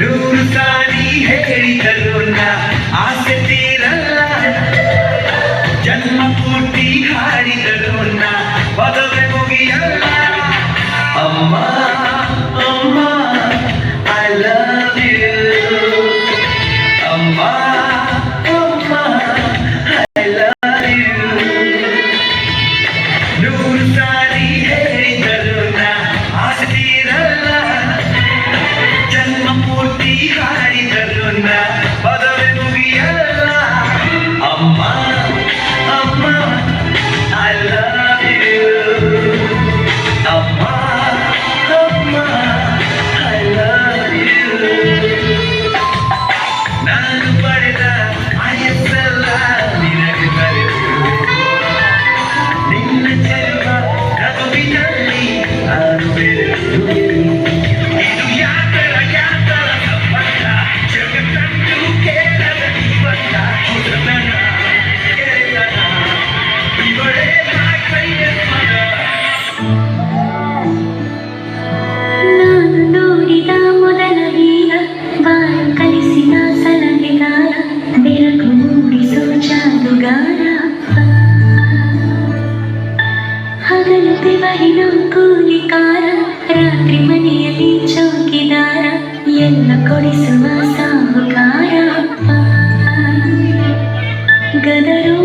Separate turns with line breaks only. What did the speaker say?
ನೂರು ಸಾರಿ ಹೇಳಿದರು ಆಸೆ ತೀರಲ್ಲ, ಜನ್ಮ ಪೂರ್ತಿ ಹಾಡಿದರು ಪದವೇ ಮುಗಿಯಲ್ಲ. ಅಮ್ಮ ಅಮ್ಮ ಐ ಲವ್ ಯು, ಅಮ್ಮ ಅಮ್ಮ ಐ ಲವ್ ಯು. ನೂರು ಸಾರಿ ಹೇಳಿದರು ಆಸೆ ತೀರಲ್ಲ, ಜನ್ಮ ಪೂರ್ತಿ ಹಾಡಿದರು ಪದವೇ ಮುಗಿಯಲ್ಲ. ಅಮ್ಮ ಅಮ್ಮ ಐ ಲವ್ ಯು, ಅಮ್ಮ ಅಮ್ಮ ಐ ಲವ್ ಯು. ನಾನು ಪಡೆದ ಆಯಸ್ಸೆಲ್ಲ ನಿನಗೆ ಬರೆದು, ನಿನ್ನ ಚೆಲುವ ನಗುವಿನಲ್ಲಿ ನಾನು ಬೆರೆತು. ಇದು ಯಾತರ ಯಾತರ ಸಂಬಂಧ, ಜಗತ್ತಂತೂ ಕೇಳದ ನಿಬಂಧ, ಹೊಸತನ ಗೆಳೆತನ ಇವಳೇ ಕೈಯ ಮನ.
ನಾನು ನೋಡಿದ ಮೊದಲ ವೀರ, ಬಾಳು ಕಲಿಸಿದ ಸಲಹೆಗಾರ, ಬೆಳಕು ಮೂಡಿಸೋ ಜಾದುಗಾರ. ಹಗಲು ಬೆವರಿನ ಕೂಲಿಕಾರ, ರಾತ್ರಿ ಮನೆಯಲ್ಲಿ ಚೌಕಿದಾರ, ಎಲ್ಲ ಕೊಡಿಸುವ ಸಾಹುಕಾರ. ಗದರು